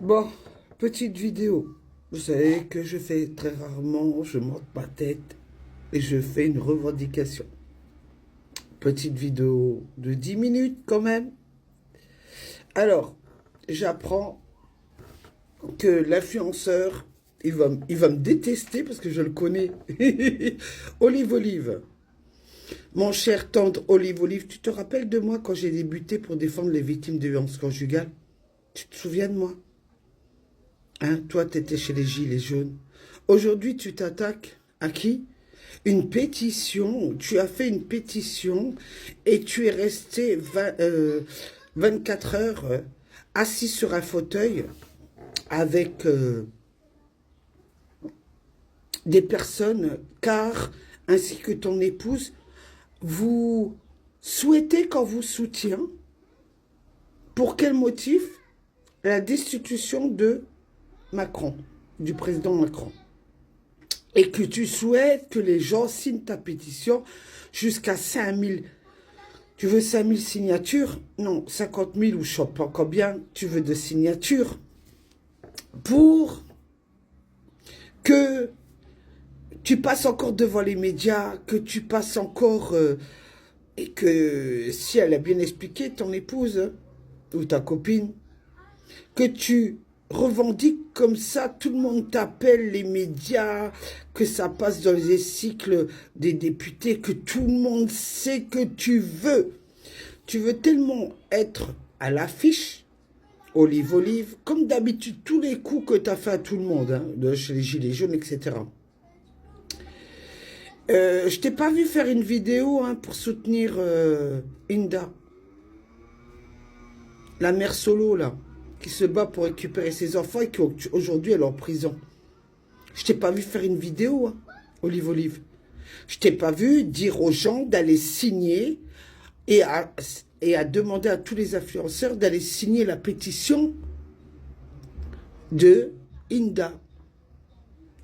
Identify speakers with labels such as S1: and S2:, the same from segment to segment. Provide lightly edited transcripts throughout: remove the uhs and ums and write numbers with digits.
S1: Bon, petite vidéo. Vous savez que je fais très rarement, je monte ma tête et je fais une revendication. Petite vidéo de 10 minutes quand même. Alors, j'apprends que l'influenceur, il va me détester parce que je le connais. Olive. Mon cher tendre Olive, tu te rappelles de moi quand j'ai débuté pour défendre les victimes de violences conjugales? Tu te souviens de moi? Hein, toi, tu étais chez les Gilets jaunes. Aujourd'hui, tu t'attaques à qui? Une pétition. Tu as fait une pétition et tu es resté 24 heures assis sur un fauteuil avec des personnes, car, ainsi que ton épouse, vous souhaitez qu'on vous soutienne. Pour quel motif? La destitution de Macron, du président Macron. Et que tu souhaites que les gens signent ta pétition jusqu'à 5000. Tu veux 5000 signatures? Non, 50 000 ou je ne sais pas combien tu veux de signatures pour que tu passes encore devant les médias, que tu passes encore et que si elle a bien expliqué, ton épouse ou ta copine, que tu revendiques comme ça, tout le monde t'appelle, les médias, que ça passe dans les cycles des députés, que tout le monde sait que tu veux. Tu veux tellement être à l'affiche, Olive, comme d'habitude, tous les coups que tu as fait à tout le monde, hein, de chez les Gilets jaunes, etc. Je t'ai pas vu faire une vidéo hein, pour soutenir Inda, la mère solo, là, qui se bat pour récupérer ses enfants et qui aujourd'hui elle est en prison. Je t'ai pas vu faire une vidéo, hein, Olive. Je t'ai pas vu dire aux gens d'aller signer et à demander à tous les influenceurs d'aller signer la pétition de Inda.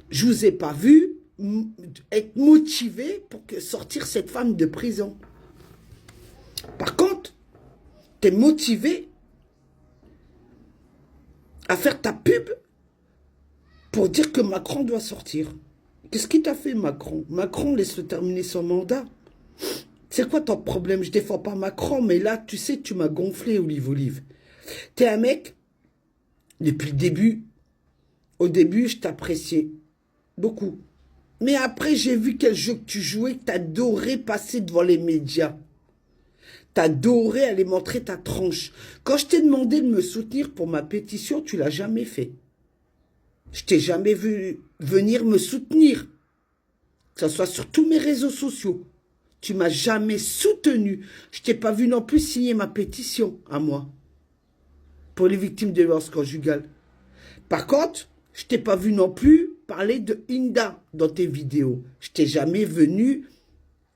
S1: Je vous ai pas vu être motivé pour sortir cette femme de prison. Par contre, tu es motivé à faire ta pub pour dire que Macron doit sortir. Qu'est-ce qui t'a fait, Macron? Macron laisse terminer son mandat. C'est quoi ton problème? Je défends pas Macron, mais là, tu sais, tu m'as gonflé, Olive. T'es un mec, depuis le début, au début, je t'appréciais beaucoup. Mais après, j'ai vu quel jeu que tu jouais, que t'adorais passer devant les médias. T'adorais aller montrer ta tronche. Quand je t'ai demandé de me soutenir pour ma pétition, tu l'as jamais fait. Je t'ai jamais vu venir me soutenir. Que ce soit sur tous mes réseaux sociaux. Tu m'as jamais soutenu. Je t'ai pas vu non plus signer ma pétition à moi. Pour les victimes de violences conjugales. Par contre, je t'ai pas vu non plus parler de Inda dans tes vidéos. Je t'ai jamais venu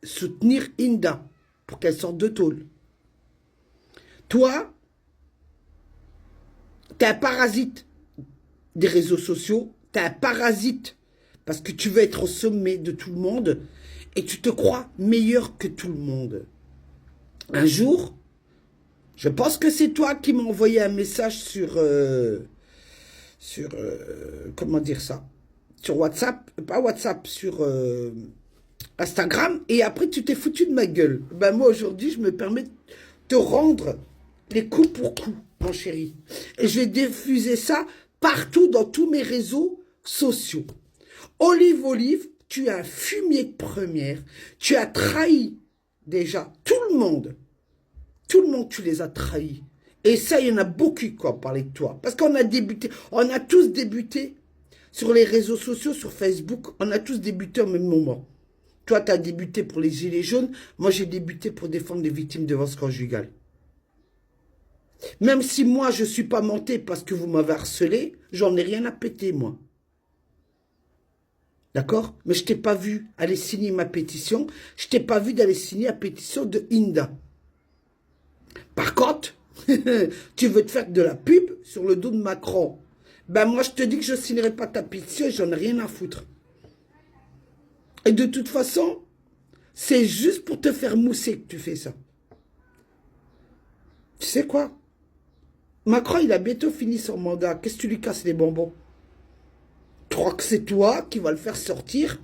S1: soutenir Inda pour qu'elle sorte de tôle. Toi, t'es un parasite des réseaux sociaux, t'es un parasite parce que tu veux être au sommet de tout le monde et tu te crois meilleur que tout le monde. Un jour, je pense que c'est toi qui m'as envoyé un message sur comment dire ça, sur WhatsApp, pas WhatsApp, sur Instagram, et après tu t'es foutu de ma gueule. Ben moi aujourd'hui, je me permets de te rendre les coups pour coups, mon chéri. Et je vais diffuser ça partout dans tous mes réseaux sociaux. Olive, tu es un fumier de première. Tu as trahi déjà tout le monde. Tout le monde, tu les as trahis. Et ça, il y en a beaucoup qui ont parlé de toi. Parce qu'on a tous débuté sur les réseaux sociaux, sur Facebook. On a tous débuté au même moment. Toi, tu as débuté pour les Gilets jaunes. Moi, j'ai débuté pour défendre les victimes de violences conjugales. Même si moi, je ne suis pas monté parce que vous m'avez harcelé, j'en ai rien à péter, moi. D'accord? Mais je ne t'ai pas vu aller signer ma pétition. Je ne t'ai pas vu d'aller signer la pétition de Inda. Par contre, tu veux te faire de la pub sur le dos de Macron. Ben moi, je te dis que je ne signerai pas ta pétition et j'en ai rien à foutre. Et de toute façon, c'est juste pour te faire mousser que tu fais ça. Tu sais quoi? Macron, il a bientôt fini son mandat. Qu'est-ce que tu lui casses les bonbons? Tu crois que c'est toi qui vas le faire sortir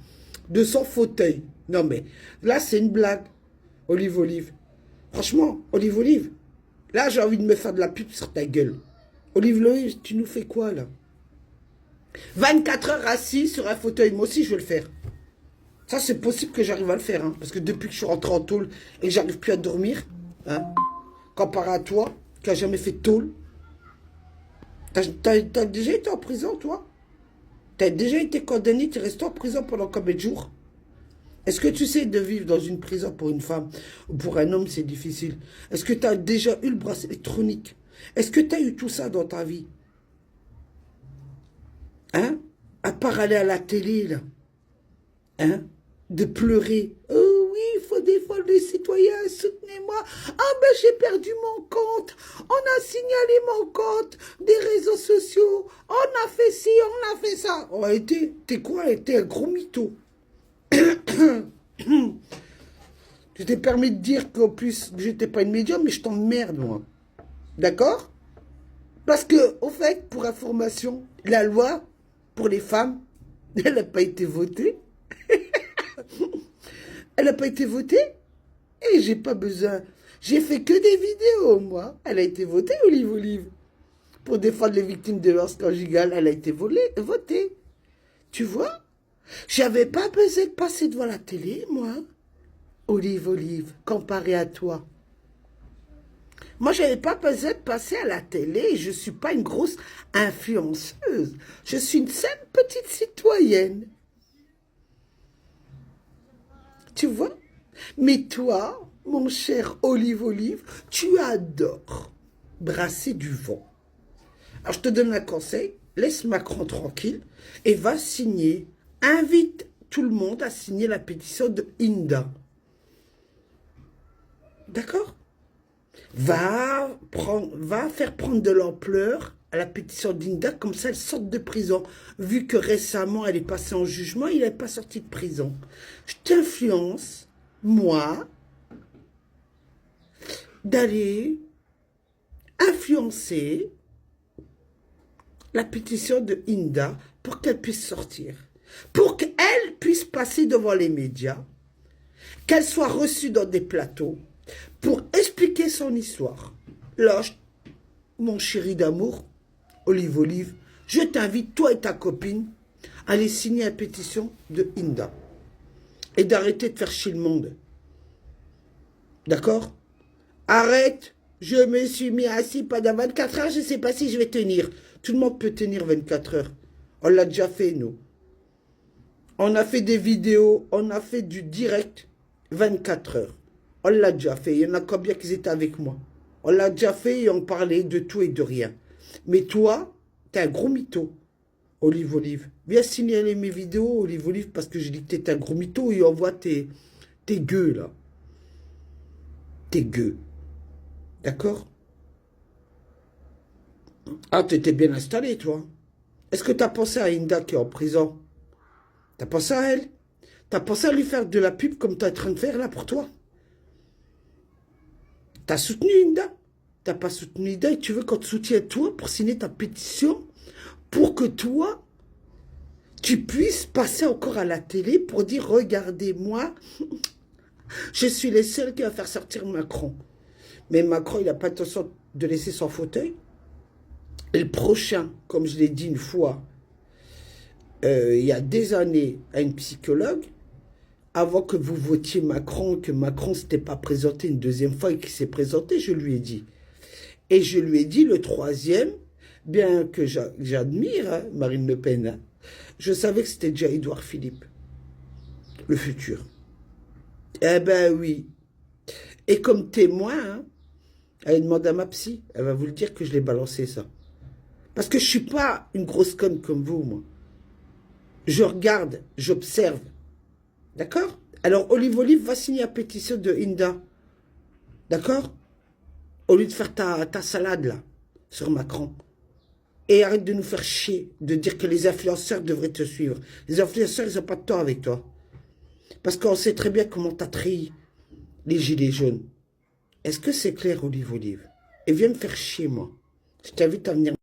S1: de son fauteuil? Non mais, là c'est une blague. Olive, Olive. Franchement, Olive, Olive. Là j'ai envie de me faire de la pub sur ta gueule. Olive, Olive, tu nous fais quoi là? 24 heures assis sur un fauteuil. Moi aussi je vais le faire. Ça c'est possible que j'arrive à le faire. Hein, parce que depuis que je suis rentré en tôle et que j'arrive plus à dormir, hein, comparé à toi, qui a jamais fait de tôle. T'as déjà été en prison, toi? T'as déjà été condamné, tu restes en prison pendant combien de jours? Est-ce que tu sais de vivre dans une prison pour une femme ou pour un homme, c'est difficile? Est-ce que tu as déjà eu le bracelet électronique? Est-ce que tu as eu tout ça dans ta vie? Hein? À part aller à la télé, là. Hein? De pleurer. Oh oui, il faut défendre les citoyens, soutenez-moi. Ah ben j'ai perdu mon compte. On a signalé mon compte des réseaux sociaux. On a fait ci, on a fait ça. Oh, t'es quoi? T'es un gros mytho. Je t'ai permis de dire qu'en plus, j'étais pas une médium, mais je t'emmerde, moi. D'accord? Parce que, au fait, pour information, la loi pour les femmes, elle n'a pas été votée. Elle n'a pas été votée. Et j'ai pas besoin. J'ai fait que des vidéos, moi. Elle a été votée, Olive Olive. Pour défendre les victimes de violences conjugales, elle a été votée. Tu vois? J'avais pas besoin de passer devant la télé, moi. Olive Olive, comparé à toi. Moi, j'avais pas besoin de passer à la télé. Je suis pas une grosse influenceuse. Je suis une simple petite citoyenne. Tu vois? Mais toi, mon cher Olive Olive, tu adores brasser du vent. Alors, je te donne un conseil. Laisse Macron tranquille et va signer. Invite tout le monde à signer la pétition de Inda. D'accord? Va faire prendre de l'ampleur à la pétition d'Inda, comme ça elle sort de prison. Vu que récemment elle est passée en jugement, il n'est pas sorti de prison. Je t'influence, moi, d'aller influencer la pétition de Inda pour qu'elle puisse sortir. Pour qu'elle puisse passer devant les médias, qu'elle soit reçue dans des plateaux, pour expliquer son histoire. Là, mon chéri d'amour, Olive Olive, je t'invite, toi et ta copine, à aller signer la pétition de Inda. Et d'arrêter de faire chier le monde. D'accord? Arrête, je me suis mis assis pendant 24 heures, je ne sais pas si je vais tenir. Tout le monde peut tenir 24 heures. On l'a déjà fait, nous. On a fait des vidéos, on a fait du direct 24 heures. On l'a déjà fait. Il y en a combien qui étaient avec moi? On l'a déjà fait et on parlait de tout et de rien. Mais toi, t'es un gros mytho. Olive Olive. Viens signaler mes vidéos, Olive Olive, parce que je dis que t'es un gros mytho et on voit tes gueux, là. Tes gueux. D'accord? Ah, t'étais bien installé, toi. Est-ce que t'as pensé à Inda qui est en prison? T'as pensé à elle? T'as pensé à lui faire de la pub comme t'es en train de faire, là, pour toi? T'as soutenu Inda? T'as pas soutenu Inda et tu veux qu'on te soutienne toi pour signer ta pétition pour que toi, tu puisses passer encore à la télé pour dire regardez-moi, je suis les seuls qui va faire sortir Macron. Mais Macron, il n'a pas l'intention de laisser son fauteuil. Et le prochain, comme je l'ai dit une fois, il y a des années, à une psychologue, avant que vous votiez Macron, que Macron ne s'était pas présenté une deuxième fois et qu'il s'est présenté, je lui ai dit. Et je lui ai dit, le troisième, bien que j'admire hein, Marine Le Pen, hein, je savais que c'était déjà Édouard Philippe, le futur. Eh ben oui. Et comme témoin, hein, elle demande à ma psy, elle va vous le dire que je l'ai balancé ça. Parce que je ne suis pas une grosse conne comme vous, moi. Je regarde, j'observe. D'accord? Alors, Olive Olive va signer la pétition de Inda. D'accord? Au lieu de faire ta salade, là, sur Macron. Et arrête de nous faire chier, de dire que les influenceurs devraient te suivre. Les influenceurs, ils n'ont pas de tort avec toi. Parce qu'on sait très bien comment t'as trahi les gilets jaunes. Est-ce que c'est clair, Olive Olive? Et viens me faire chier, moi. Je t'invite à venir